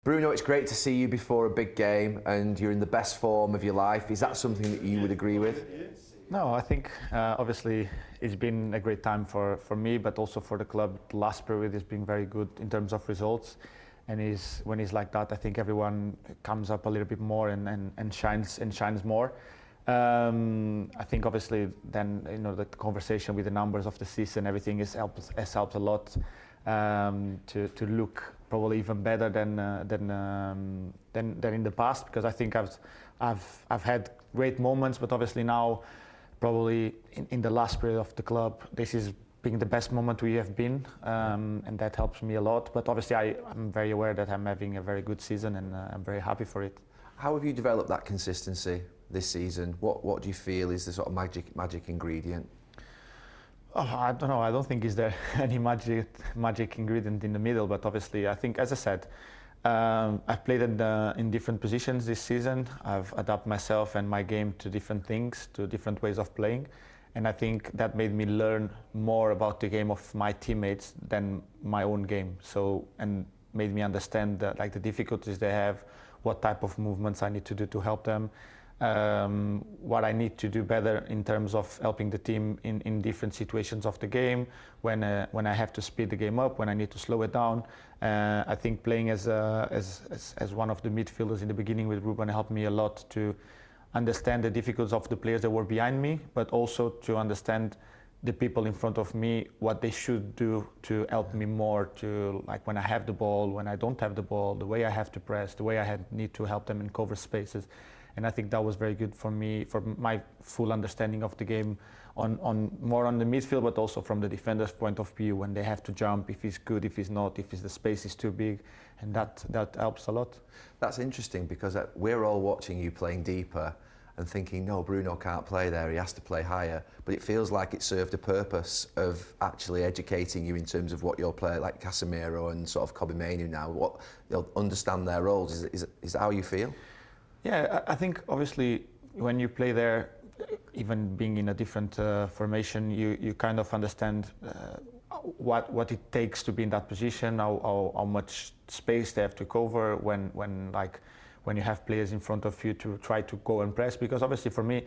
Bruno, it's great to see you before a big game and you're in the best form of your life. Is that something that you would agree with? No, I think obviously it's been a great time for me, but also for the club. The last period has been very good in terms of results, and when it's like that, I think everyone comes up a little bit more and shines more. I think obviously then the conversation with the numbers of the season, everything has helped a lot to look probably even better than in the past, because I think I've had great moments, but obviously now probably in the last period of the club, this is being the best moment we have been, and that helps me a lot. But obviously I'm very aware that I'm having a very good season, and I'm very happy for it. How have you developed that consistency this season? What do you feel is the sort of magic ingredient? Oh, I don't know. I don't think is there any magic ingredient in the middle, but obviously I think, as I said, I've played in different positions this season. I've adapted myself and my game to different things, to different ways of playing, and I think that made me learn more about the game of my teammates than my own game. And made me understand the difficulties they have, what type of movements I need to do to help them. What I need to do better in terms of helping the team in different situations of the game, when I have to speed the game up, when I need to slow it down. I think playing as one of the midfielders in the beginning with Ruben helped me a lot to understand the difficulties of the players that were behind me, but also to understand the people in front of me, what they should do to help me more, to like when I have the ball, when I don't have the ball, the way I have to press, the way I need to help them and cover spaces. And I think that was very good for me, for my full understanding of the game, more on the midfield, but also from the defender's point of view, when they have to jump, if he's good, if he's not, if the space is too big, and that helps a lot. That's interesting, because we're all watching you playing deeper and thinking, no, Bruno can't play there, he has to play higher. But it feels like it served a purpose of actually educating you in terms of what your player, like Casemiro and sort of Kobe Mainoo now, what they'll understand their roles. Is that how you feel? Yeah, I think obviously when you play there, even being in a different formation, you kind of understand what it takes to be in that position, how much space they have to cover when you have players in front of you to try to go and press. Because obviously for me,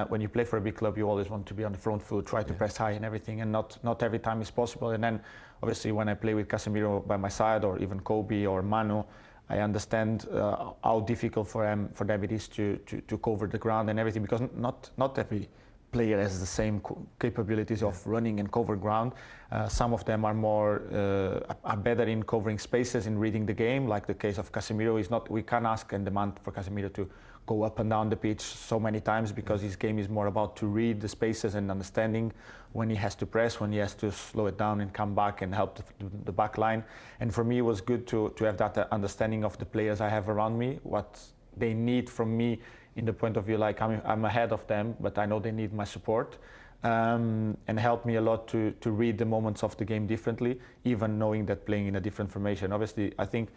when you play for a big club, you always want to be on the front foot, try to press high and everything, and not every time is possible. And then obviously when I play with Casemiro by my side, or even Kobe or Manu, I understand how difficult for them it is to cover the ground and everything, because not every player has the same capabilities of running and cover ground. Some of them are better in covering spaces, in reading the game, like the case of Casemiro. We can't ask and demand for Casemiro to go up and down the pitch so many times, because his game is more about to read the spaces and understanding when he has to press, when he has to slow it down and come back and help the back line. And for me, it was good to have that understanding of the players I have around me, what they need from me in the point of view, like I'm ahead of them, but I know they need my support, and helped me a lot to read the moments of the game differently, even knowing that playing in a different formation. Obviously, I think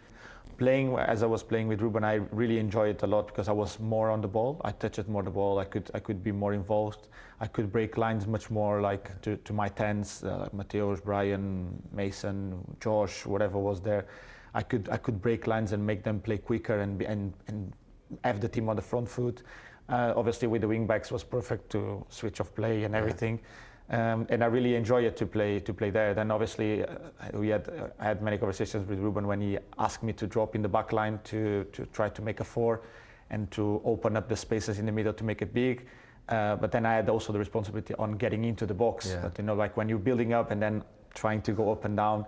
playing as I was playing with Ruben, I really enjoyed it a lot, because I was more on the ball. I touched more the ball. I could be more involved. I could break lines much more, like to my tens, Mateus, Brian, Mason, Josh, whatever was there. I could break lines and make them play quicker and have the team on the front foot. Obviously with the wing backs was perfect to switch off play and everything. And I really enjoy it to play there. Then obviously I had many conversations with Ruben when he asked me to drop in the back line to try to make a 4 and to open up the spaces in the middle to make it big. But then I had also the responsibility on getting into the box. Yeah. But like when you're building up and then trying to go up and down,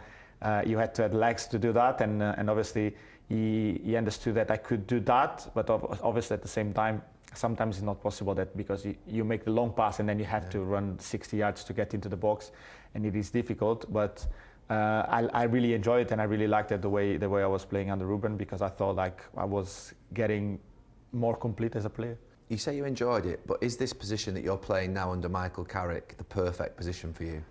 you had to have legs to do that. And obviously he understood that I could do that, but obviously at the same time, sometimes it's not possible, that because you make the long pass and then you have to run 60 yards to get into the box, and it is difficult. But I really enjoy it, and I really liked it the way I was playing under Ruben, because I thought like I was getting more complete as a player. You say you enjoyed it, but is this position that you're playing now under Michael Carrick the perfect position for you?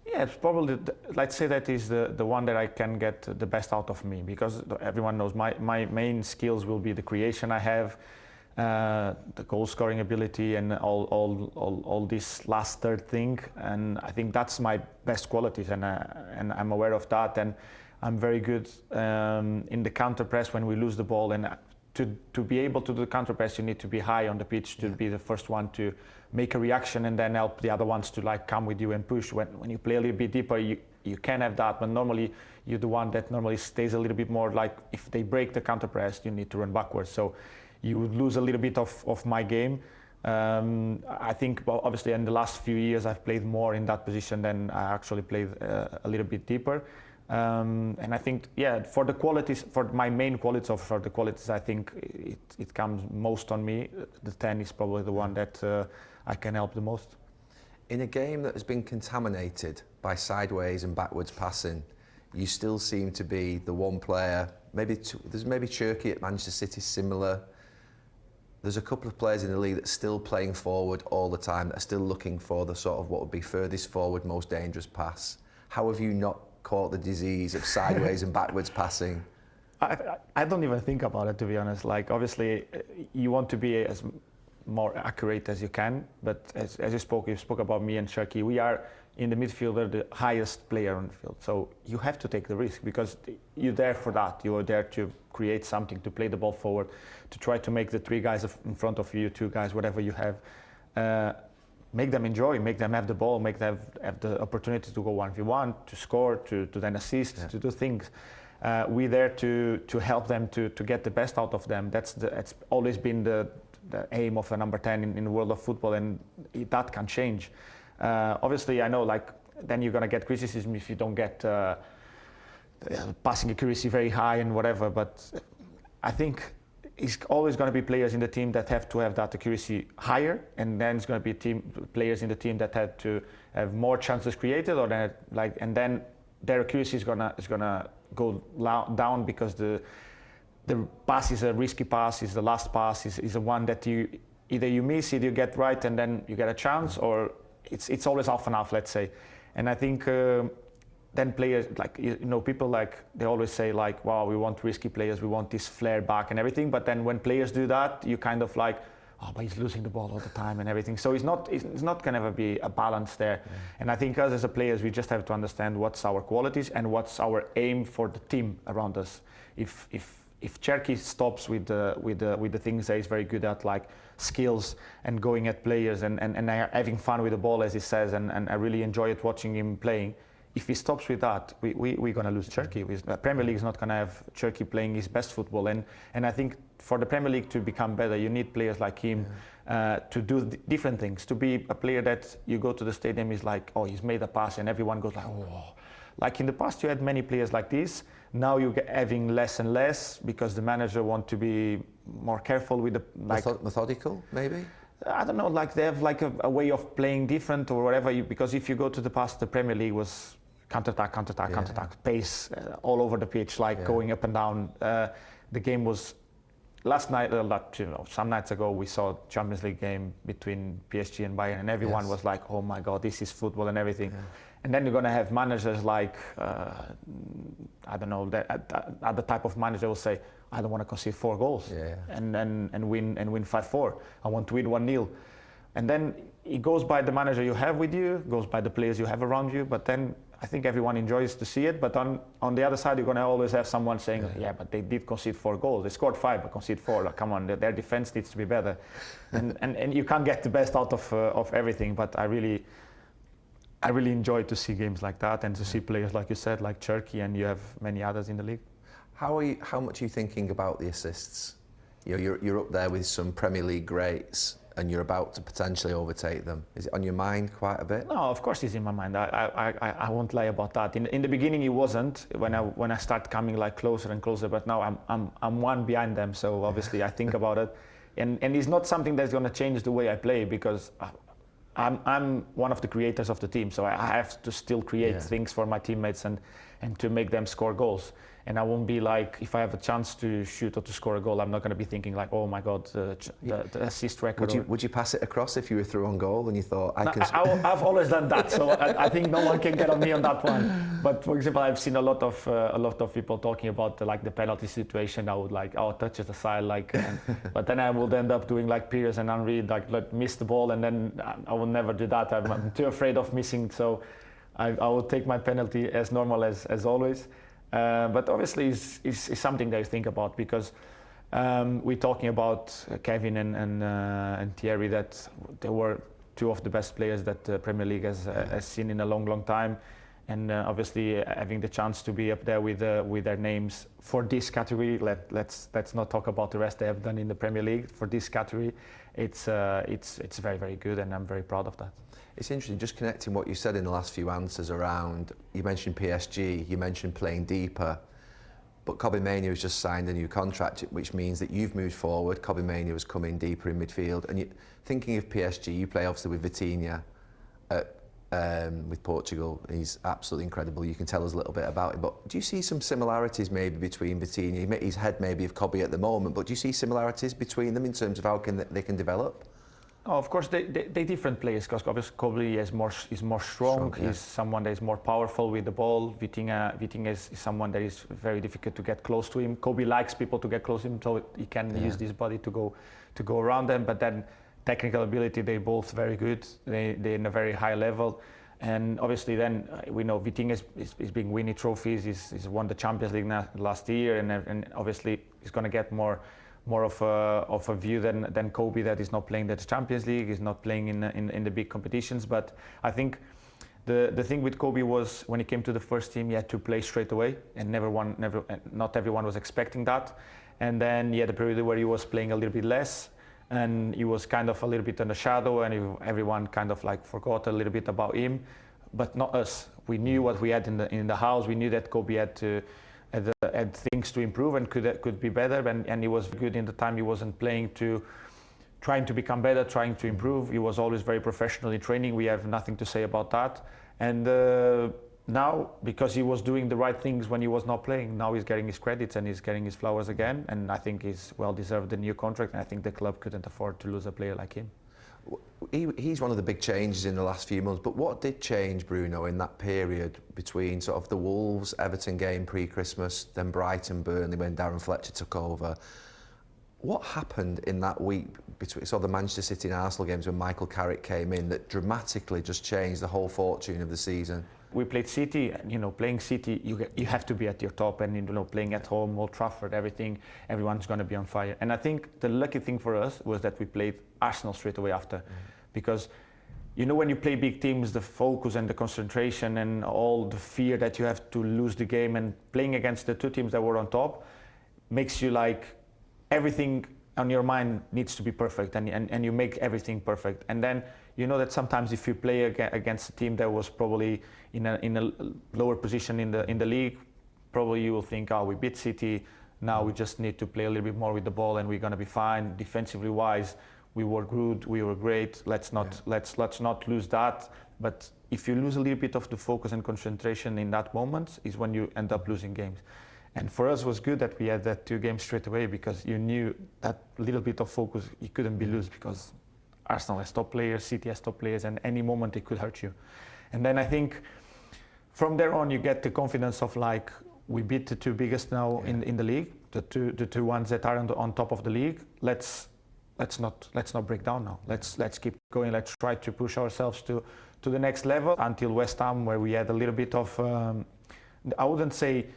Yeah, it's probably, let's say that is the one that I can get the best out of me, because everyone knows my main skills will be the creation I have, the goal scoring ability, and all this last third thing. And I think that's my best qualities, and I'm aware of that. And I'm very good in the counter press when we lose the ball, and to be able to do the counter press, you need to be high on the pitch to be the first one to make a reaction and then help the other ones to like come with you and push. When you play a little bit deeper, you can have that, but normally you're the one that normally stays a little bit more like if they break the counter press, you need to run backwards. So you would lose a little bit of my game. I think, well, obviously in the last few years I've played more in that position than I actually played a little bit deeper. And I think, for the qualities, for my main qualities, I think it comes most on me. The 10 is probably the one that I can help the most. In a game that has been contaminated by sideways and backwards passing, you still seem to be the one player, there's maybe Cherky at Manchester City similar. There's a couple of players in the league that are still playing forward all the time, that are still looking for the sort of what would be furthest forward, most dangerous pass. How have you not caught the disease of sideways and backwards passing? I don't even think about it, to be honest. Like, obviously, you want to be as more accurate as you can, but as you spoke about me and Cherky, we are in the midfield the highest player on the field. So you have to take the risk because you're there for that. You are there to create something, to play the ball forward, to try to make the 3 guys in front of you, 2 guys, whatever you have, make them enjoy, make them have the ball, make them have the opportunity to go 1v1, to score, to then assist, to do things. We're there to help them to get the best out of them. It's always been the aim of a number 10 in the world of football, and that can change. Obviously, I know, like, then you're gonna get criticism if you don't get passing accuracy very high and whatever. But I think it's always going to be players in the team that have to have that accuracy higher, and then it's going to be players in the team that have to have more chances created, or that, like, and then their accuracy is gonna go down because the pass is a risky pass, is the last pass, is the one that you either you miss it, you get right, and then you get a chance, or it's always half and half, let's say. And I think then players, like, people, like, they always say, like, wow, we want risky players, we want this flare back and everything, but then when players do that, you kind of like, oh, but he's losing the ball all the time and everything. So it's not going to ever be a balance there. Yeah. And I think us as a players, we just have to understand what's our qualities and what's our aim for the team around us. If Cherky stops with the things that he's very good at, like skills and going at players and having fun with the ball, as he says, and I really enjoy it watching him playing. If he stops with that, we're going to lose Cherky. The Premier League is not going to have Cherky playing his best football. And I think for the Premier League to become better, you need players like him to do different things. To be a player that you go to the stadium is like, oh, he's made a pass, and everyone goes like, oh. Like in the past, you had many players like this. Now you're having less and less because the manager wants to be more careful with the... like, methodical, maybe? I don't know, like they have like a way of playing different or whatever. Because if you go to the past, the Premier League was counter-attack, pace all over the pitch, like going up and down. The game was last night, some nights ago, we saw Champions League game between PSG and Bayern, and everyone was like, oh my God, this is football and everything. Yeah. And then you're going to have managers like, I don't know, the type of manager will say, I don't want to concede 4 goals and win 5-4. I want to win 1-0. And then it goes by the manager you have with you, goes by the players you have around you, but then I think everyone enjoys to see it. But on the other side, you're going to always have someone saying, but they did concede 4 goals. They scored 5, but concede 4. Like, come on, their defense needs to be better. and you can't get the best out of everything, but I really enjoy to see games like that and to see players, like you said, like Cherky, and you have many others in the league. How much are you thinking about the assists? You're up there with some Premier League greats, and you're about to potentially overtake them. Is it on your mind quite a bit? No, of course it's in my mind. I won't lie about that. In the beginning it wasn't. When I start coming like closer and closer, but now I'm one behind them. So obviously I think about it, and it's not something that's going to change the way I play, because I'm one of the creators of the team, so I have to still create things for my teammates and to make them score goals. And I won't be like, if I have a chance to shoot or to score a goal, I'm not going to be thinking like, oh my God, the assist record. Would you pass it across if you were through on goal and you thought, I've always done that, so I think no one can get on me on that one. But for example, I've seen a lot of people talking about the penalty situation. I would like, touch it aside, but then I would end up doing like Piers and Henry, like miss the ball, and then I will never do that. I'm too afraid of missing, so I will take my penalty as normal as always. But obviously it's something that you think about, because we're talking about Kevin and Thierry, that they were two of the best players that the Premier League has seen in a long time. And obviously having the chance to be up there with their names for this category, let's not talk about the rest they have done in the Premier League. For this category, it's very, very good, and I'm very proud of that. It's interesting, just connecting what you said in the last few answers around, you mentioned PSG, you mentioned playing deeper, but Kobbie Mainoo has just signed a new contract, which means that you've moved forward. Kobbie Mainoo has come in deeper in midfield, and thinking of PSG, you play obviously with Vitinha with Portugal. He's absolutely incredible. You can tell us a little bit about him, but do you see some similarities maybe between Vitinha, his head maybe of Kobbie at the moment, but do you see similarities between them in terms of how they can develop? Oh, of course, they different players, because obviously Kobbie is more strong. Yeah. He's someone that is more powerful with the ball. Vitinha is someone that is very difficult to get close to him. Kobbie likes people to get close to him, so he can use his body to go around them. But then technical ability, they're both very good. They're in a very high level. And obviously then we know Vitinha is being winning trophies. He's won the Champions League last year, and obviously he's going to get more of a view than Kobbie, that is not playing the Champions League, is not playing in the big competitions. But I think the thing with Kobbie was, when he came to the first team, he had to play straight away, and not everyone was expecting that. And then he had a period where he was playing a little bit less, and he was kind of a little bit in the shadow, and everyone kind of like forgot a little bit about him, but not us. We knew what we had in the house. We knew that Kobbie had things to improve and could be better, and he was good in the time he wasn't playing, trying to become better, trying to improve. He was always very professional in training. We have nothing to say about that. And now, because he was doing the right things when he was not playing, now he's getting his credits and he's getting his flowers again, and I think he's well deserved the new contract, and I think the club couldn't afford to lose a player like him. He's one of the big changes in the last few months, but what did change, Bruno, in that period between sort of the Wolves Everton game pre-Christmas, then Brighton Burnley when Darren Fletcher took over? What happened in that week between the Manchester City and Arsenal games when Michael Carrick came in that dramatically just changed the whole fortune of the season? We played City, and playing City, you have to be at your top, and playing at home, Old Trafford, everyone's going to be on fire. And I think the lucky thing for us was that we played Arsenal straight away after, because when you play big teams, the focus and the concentration and all the fear that you have to lose the game, and playing against the two teams that were on top makes you like everything on your mind needs to be perfect, and you make everything perfect. And then that sometimes if you play against a team that was probably in a lower position in the league, probably you will think, oh, we beat City, now we just need to play a little bit more with the ball and we're going to be fine. Defensively wise, we were good, we were great. Let's not lose that. But if you lose a little bit of the focus and concentration in that moment, is when you end up losing games. And for us, it was good that we had that 2 games straight away, because you knew that little bit of focus, you couldn't be lost, because Arsenal has top players, City has top players, and any moment it could hurt you. And then I think from there on, you get the confidence of like, we beat the 2 biggest now in the league, the two ones that are on top of the league. Let's not break down now. Let's keep going. Let's try to push ourselves to the next level until West Ham, where we had a little bit of I wouldn't say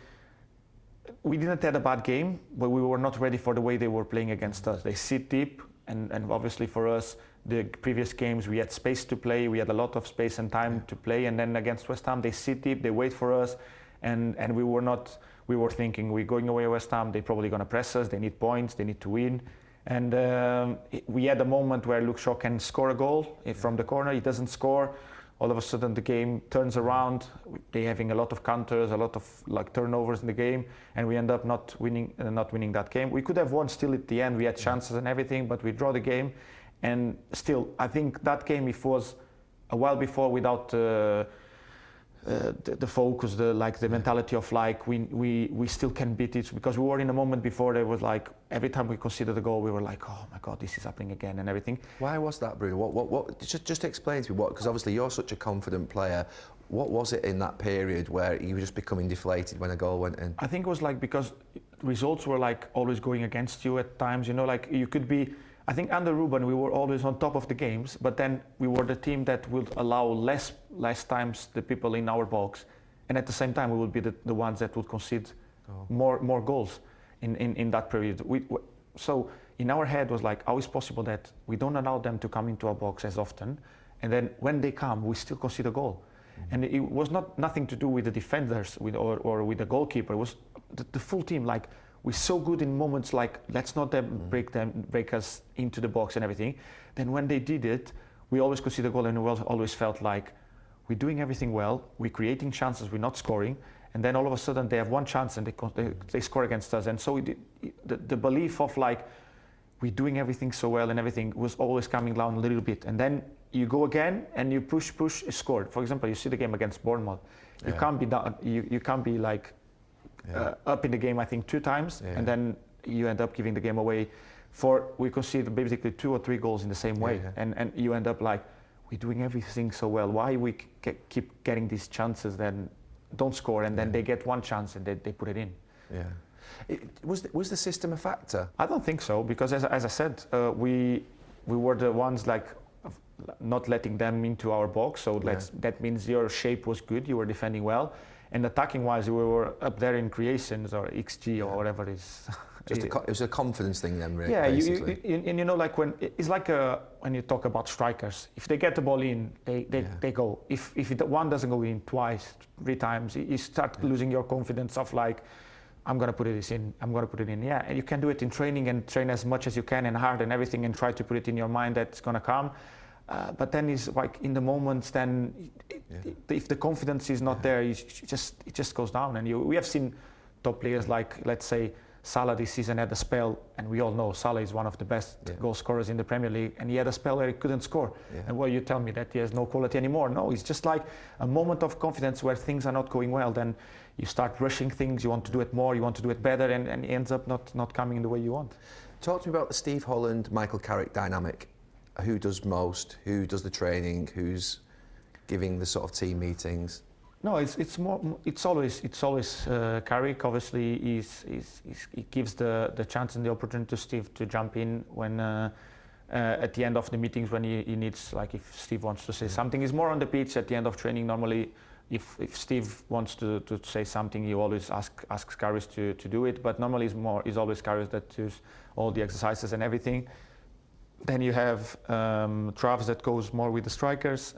we didn't have a bad game, but we were not ready for the way they were playing against us. They sit deep, and obviously for us, the previous games we had space to play. We had a lot of space and time to play, and then against West Ham, they sit deep, they wait for us, and we were not. We were thinking, we're going away to West Ham, they're probably going to press us. They need points, they need to win. And we had a moment where Luke Shaw can score a goal from the corner. He doesn't score. All of a sudden the game turns around. They're having a lot of counters, a lot of like turnovers in the game, and we end up not winning that game. We could have won still at the end. We had chances and everything, but we draw the game. And still, I think that game, if it was a while before without the focus, the mentality of like we still can beat it, because we were in a moment before there was like every time we considered the goal we were like, oh my God, this is happening again and everything. Why was that, Bruno? What just explain to me what, because obviously you're such a confident player. What was it in that period where you were just becoming deflated when a goal went in? I think it was like because results were like always going against you at times, like you could be. I think under Ruben we were always on top of the games, but then we were the team that would allow less times the people in our box, and at the same time we would be the ones that would concede more goals in that period. So in our head was like, how is possible that we don't allow them to come into our box as often, and then when they come, we still concede a goal? And it was nothing to do with the defenders or with the goalkeeper. It was the full team. Like, we're so good in moments like, let's not break us into the box and everything. Then when they did it, we always concede a goal, and we always felt like we're doing everything well, we're creating chances, we're not scoring, and then all of a sudden they have one chance and they score against us. And so the belief of like, we're doing everything so well and everything was always coming down a little bit. And then you go again and you push, score. For example, you see the game against Bournemouth. You can't be down, you can't be like up in the game, I think 2 times, and then you end up giving the game away. We concede basically 2 or 3 goals in the same way, and you end up like, we're doing everything so well. Why we keep getting these chances, then don't score, and then they get one chance and they put it in. Yeah. Was the system a factor? I don't think so, because as I said, we were the ones like not letting them into our box. So that means your shape was good, you were defending well, and attacking wise, we were up there in creations or XG or whatever it is. It was a confidence thing then, really. Yeah, basically. and you know, like it's like when you talk about strikers, if they get the ball in, they go. If one doesn't go in twice, 3 times, you start losing your confidence of like, I'm going to put it in, I'm going to put it in. Yeah, and you can do it in training and train as much as you can and hard and everything and try to put it in your mind that it's going to come. But then it's like in the moments, then if the confidence is not there, it just goes down. And we have seen top players like, let's say, Salah this season had a spell, and we all know Salah is one of the best goal scorers in the Premier League, and he had a spell where he couldn't score. And well, you tell me that he has no quality anymore. No, it's just like a moment of confidence where things are not going well. Then you start rushing things, you want to do it more, you want to do it better, and it ends up not coming the way you want. Talk to me about the Steve Holland, Michael Carrick dynamic. Who does most? Who does the training? Who's giving the sort of team meetings? No, it's always Carrick. Obviously, he gives the chance and the opportunity to Steve to jump in when at the end of the meetings when he needs, like if Steve wants to say something. He's more on the pitch at the end of training. Normally, if Steve wants to say something, he always asks Carrick to do it. But normally, it's always Carrick that does all the exercises and everything. Then you have Travs that goes more with the strikers,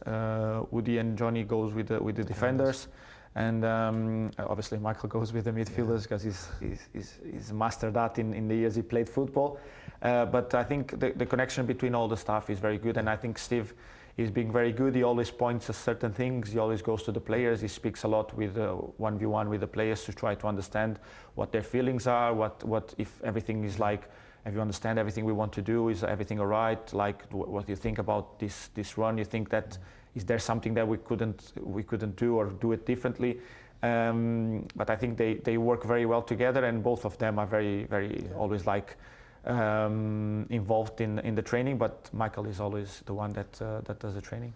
Woody and Johnny goes with the defenders, and obviously Michael goes with the midfielders because he's mastered that in the years he played football. But I think the connection between all the staff is very good, and I think Steve is being very good. He always points at certain things, he always goes to the players, he speaks a lot with 1v1 with the players to try to understand what their feelings are, what if everything is like, if you understand everything we want to do, is everything all right? Like, what do you think about this run? You think that is there something that we couldn't do or do it differently? But I think they work very well together, and both of them are very always like involved in the training. But Michael is always the one that does the training.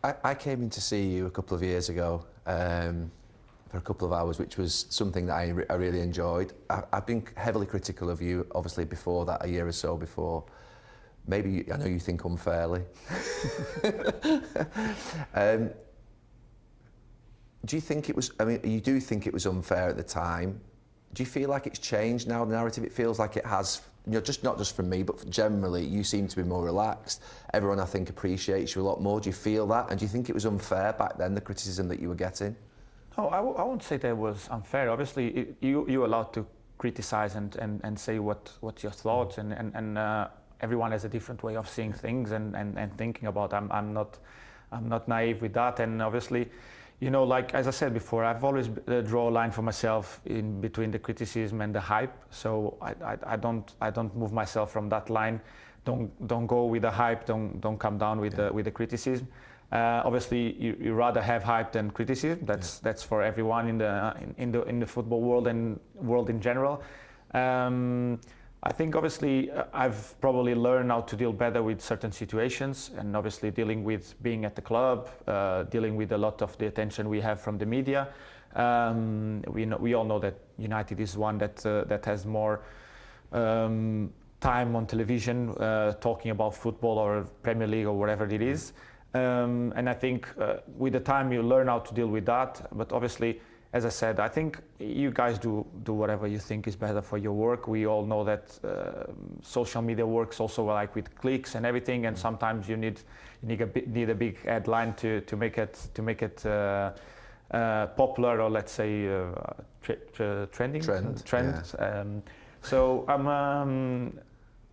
I came in to see you a couple of years ago. For a couple of hours, which was something that I really enjoyed. I've been heavily critical of you, obviously, before that, a year or so before. Maybe, I know you think unfairly. Do you think it was, I mean, you do think it was unfair at the time. Do you feel like it's changed now, the narrative? It feels like it has, you know, not just from me, but generally, you seem to be more relaxed. Everyone, I think, appreciates you a lot more. Do you feel that? And do you think it was unfair back then, the criticism that you were getting? No, I won't say that was unfair. Obviously, you're allowed to criticize and say what's your thoughts, and everyone has a different way of seeing things and thinking about. I'm not naive with that, and obviously, you know, like as I said before, I've always draw a line for myself in between the criticism and the hype. So I don't move myself from that line. Don't go with the hype. Don't come down with the criticism. Obviously, you rather have hype than criticism. That's for everyone in the football world and world in general. I think obviously I've probably learned how to deal better with certain situations, and obviously dealing with being at the club, dealing with a lot of the attention we have from the media. We all know that United is one that has more time on television talking about football or Premier League or whatever it is. And I think with the time you learn how to deal with that. But obviously, as I said, I think you guys do whatever you think is better for your work. We all know that social media works also like with clicks and everything, and sometimes you need a big headline to make it popular, or let's say trending. Trend. Yeah. So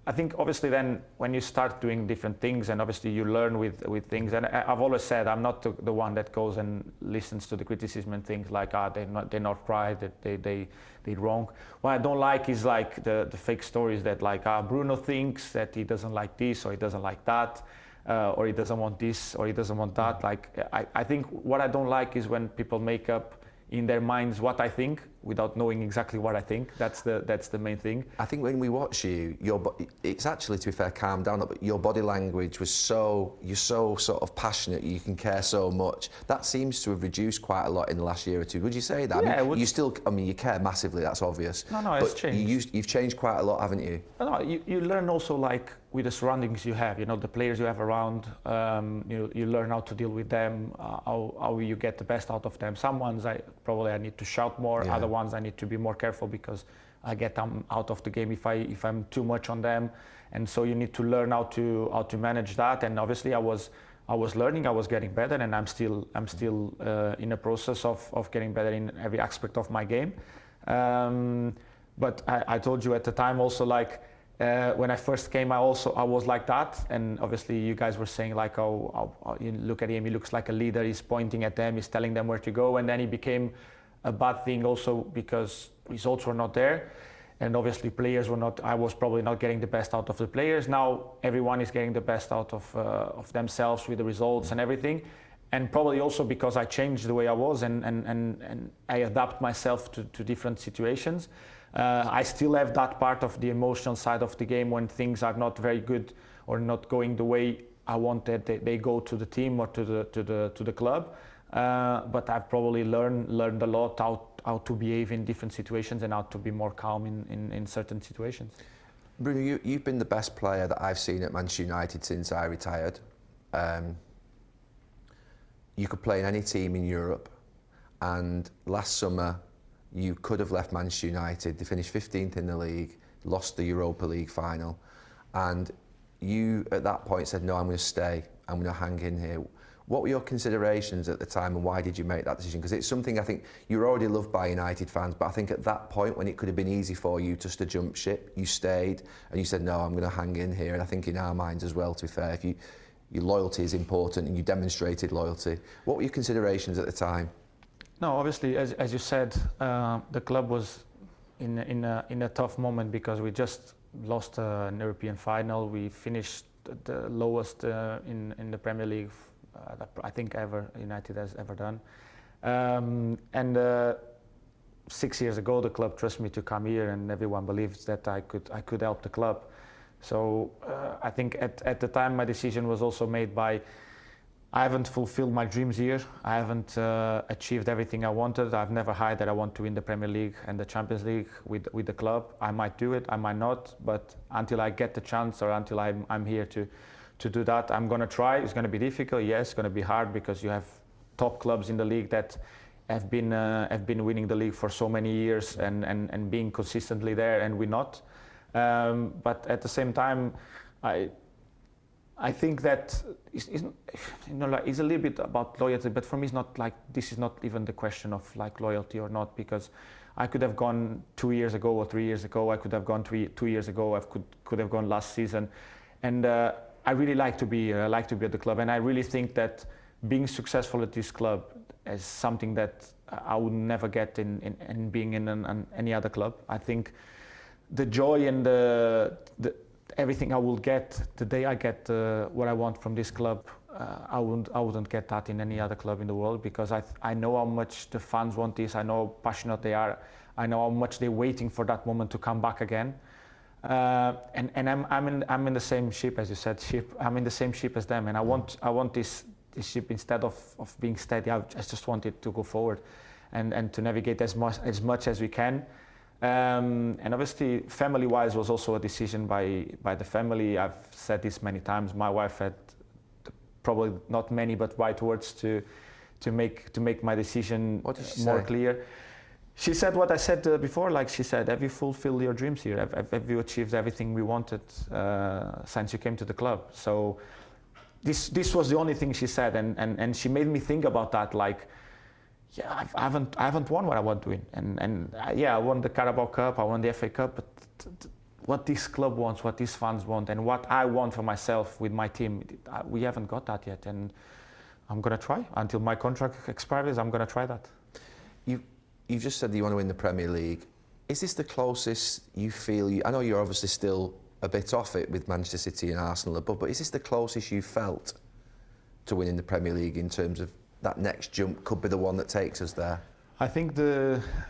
I think obviously then when you start doing different things, and obviously you learn with things, and I've always said I'm not the one that goes and listens to the criticism and things like they're not right, that they did wrong. What I don't like is like the fake stories that like Bruno thinks that he doesn't like this or he doesn't like that, or he doesn't want this or he doesn't want that. Like I think what I don't like is when people make up in their minds what I think without knowing exactly what I think. That's the main thing. I think when we watch you, it's actually, to be fair, calmed down, but your body language was you're so sort of passionate, you can care so much. That seems to have reduced quite a lot in the last year or two. Would you say that? Yeah, you care massively, that's obvious. No, it's changed. You've changed quite a lot, haven't you? No, you learn also like with the surroundings you have, the players you have around, you learn how to deal with them, how you get the best out of them. Some ones I need to shout more, other ones I need to be more careful because I get them out of the game if I'm too much on them, and so you need to learn how to manage that. And obviously I was learning, I was getting better, and I'm still in a process of getting better in every aspect of my game. But I told you at the time also, like when I first came, I was like that, and obviously you guys were saying like, oh, you look at him, he looks like a leader, he's pointing at them, he's telling them where to go, and then he became a bad thing also because results were not there, and obviously players were not. I was probably not getting the best out of the players. Now everyone is getting the best out of themselves with the results and everything, and probably also because I changed the way I was and I adapt myself to different situations. I still have that part of the emotional side of the game when things are not very good or not going the way I want that they go to the team or to the club. But I've probably learned a lot how to behave in different situations and how to be more calm in certain situations. Bruno, you've been the best player that I've seen at Manchester United since I retired. You could play in any team in Europe, and last summer you could have left Manchester United. They finished 15th in the league, lost the Europa League final, and you at that point said, no, I'm going to stay, I'm going to hang in here. What were your considerations at the time, and why did you make that decision? Because it's something I think you're already loved by United fans, but I think at that point when it could have been easy for you just to jump ship, you stayed and you said, no, I'm going to hang in here. And I think in our minds as well, to be fair, your loyalty is important and you demonstrated loyalty. What were your considerations at the time? No, obviously, as you said, the club was in a tough moment because we just lost an European final. We finished the lowest in the Premier League, I think United has ever done. And 6 years ago, the club trusted me to come here, and everyone believes that I could help the club. So I think at the time my decision was also made by, I haven't fulfilled my dreams here. I haven't achieved everything I wanted. I've never hid that I want to win the Premier League and the Champions League with the club. I might do it, I might not, but until I get the chance or until I'm here to do that, I'm going to try. It's going to be difficult, yes, it's going to be hard because you have top clubs in the league that have been winning the league for so many years and being consistently there, and we're not. But at the same time, I think that it's a little bit about loyalty, but for me, it's not like, this is not even the question of like loyalty or not, because I could have gone 2 years ago or 3 years ago. I could have gone 2 years ago. I could have gone last season, and I really like to be here. I like to be at the club, and I really think that being successful at this club is something that I would never get in being in any other club. I think the joy and the everything I will get the day I get what I want from this club, I wouldn't get that in any other club in the world, because I know how much the fans want this. I know how passionate they are. I know how much they're waiting for that moment to come back again. And I'm in the same ship, as you said, I'm in the same ship as them, and I want this ship, instead of being steady, I just want it to go forward and to navigate as much as we can. And obviously, family-wise, was also a decision by the family. I've said this many times. My wife had probably not many, but right words to make my decision more clear. She said what I said before, like she said, have you fulfilled your dreams here? Have you achieved everything we wanted since you came to the club? So this was the only thing she said, and she made me think about that, like, yeah, I haven't won what I want to win, and I won the Carabao Cup, I won the FA Cup, but what this club wants, what these fans want, and what I want for myself with my team, we haven't got that yet, and I'm gonna try until my contract expires. I'm gonna try that. You just said that you want to win the Premier League. Is this the closest you feel? I know you're obviously still a bit off it with Manchester City and Arsenal above, but is this the closest you felt to winning the Premier League in terms of that next jump could be the one that takes us there? I think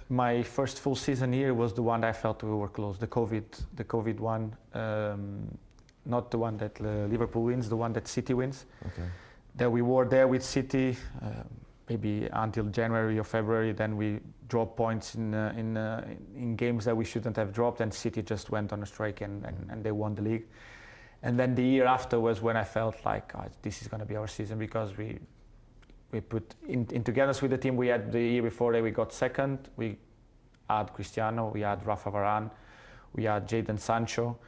my first full season here was the one I felt we were close. The COVID one, not the one that Liverpool wins, the one that City wins. Okay. That we were there with City. Maybe until January or February, then we dropped points in games that we shouldn't have dropped, and City just went on a strike and they won the league. And then the year after was when I felt like this is going to be our season, because we put in togetherness with the team we had the year before that we got second. We had Cristiano, we had Rafa Varane, we had Jadon Sancho,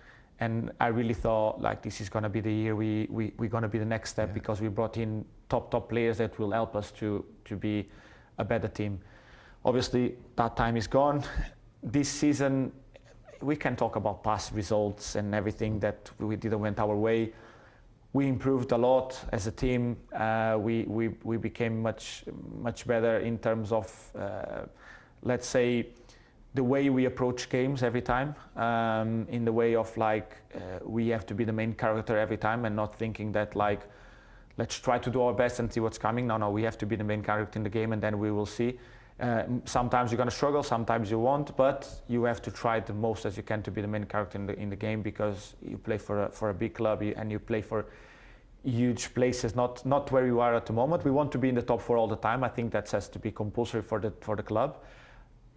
and I really thought like this is going to be the year we're going to be the next step, because we brought in top players that will help us to be a better team. Obviously that time is gone. This season we can talk about past results and everything that we didn't went our way. We improved a lot as a team. We became much better in terms of let's say the way we approach games every time, in the way of like we have to be the main character every time, and not thinking that like let's try to do our best and see what's coming. No, we have to be the main character in the game, and then we will see. Sometimes you're going to struggle, sometimes you won't, but you have to try the most as you can to be the main character in the game, because you play for a big club and you play for huge places, not where you are at the moment. We want to be in the top 4 all the time. I think that has to be compulsory for the club.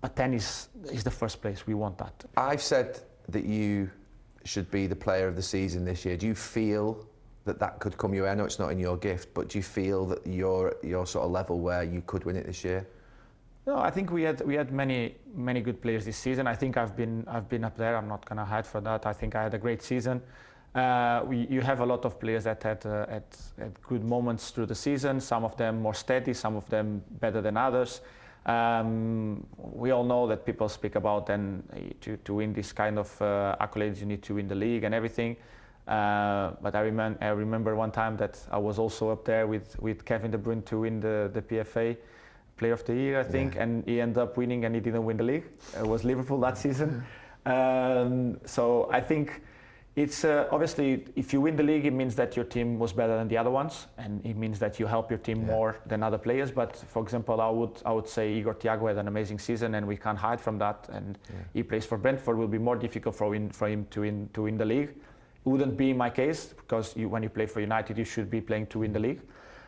But 10 is the first place. We want that. I've said that you should be the player of the season this year. Do you feel that could come your way? I know it's not in your gift, but do you feel that you're sort of level where you could win it this year? No, I think we had many good players this season. I think I've been up there. I'm not gonna hide for that. I think I had a great season. You have a lot of players that had good moments through the season. Some of them more steady, some of them better than others. We all know that people speak about, and to win this kind of accolades you need to win the league and everything. But I remember one time that I was also up there with Kevin De Bruyne to win the PFA Player of the Year, I think, and he ended up winning and he didn't win the league. It was Liverpool that season. So I think it's obviously if you win the league, it means that your team was better than the other ones, and it means that you help your team more than other players. But for example, I would say Igor Thiago had an amazing season, and we can't hide from that. And he plays for Brentford. It will be more difficult for him to win the league. It wouldn't be my case, because when you play for United, you should be playing to win the league.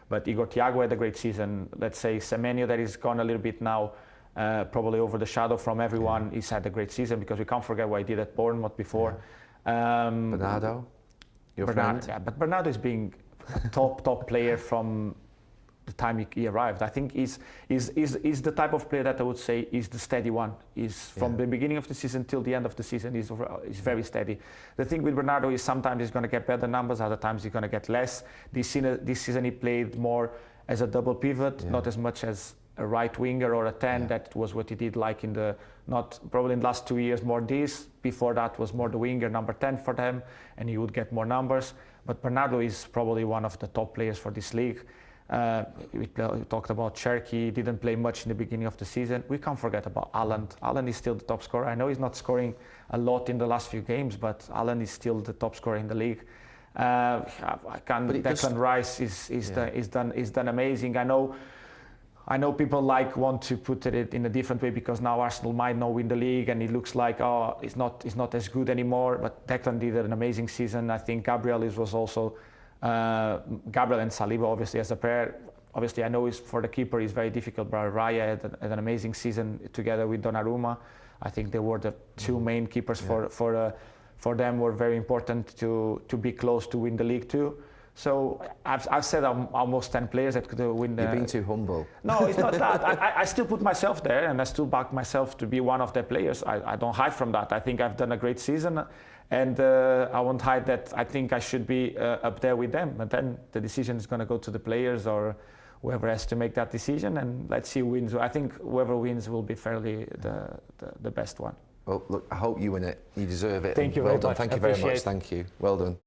But Igor Thiago had a great season. Let's say Semenyo, that is gone a little bit now, probably over the shadow from everyone. He's had a great season, because we can't forget what he did at Bournemouth before. Bernardo, your friend? Yeah, but Bernardo is being a top player from the time he arrived. I think he's the type of player that I would say is the steady one. He's from the beginning of the season till the end of the season, he's very steady. The thing with Bernardo is sometimes he's going to get better numbers, other times he's going to get less. This season he played more as a double pivot, not as much as a right winger or a 10. That was what he did like in the probably in the last 2 years more this. Before that was more the winger, number 10 for them, and he would get more numbers. But Bernardo is probably one of the top players for this league. We talked about Carrick. He didn't play much in the beginning of the season. We can't forget about Haaland. Haaland is still the top scorer. I know he's not scoring a lot in the last few games, but Haaland is still the top scorer in the league. Declan Rice is done amazing. I know people want to put it in a different way, because now Arsenal might not win the league and it looks like it's not as good anymore. But Declan did an amazing season. I think Gabriel was also. Gabriel and Saliba, obviously, as a pair. Obviously, I know for the keeper it's very difficult, but Raya had an amazing season together with Donnarumma. I think they were the two main keepers for them. Were very important to be close to win the league too. So I've said I'm almost 10 players that could win. You're being too humble. No, it's not that. I still put myself there, and I still back myself to be one of their players. I don't hide from that. I think I've done a great season, and I won't hide that I think I should be up there with them. But then the decision is going to go to the players or whoever has to make that decision, and let's see who wins. I think whoever wins will be fairly the best one. Well, look, I hope you win it. You deserve it. Thank you well very done. much. Thank you very much. Appreciate it. Thank you. Well done.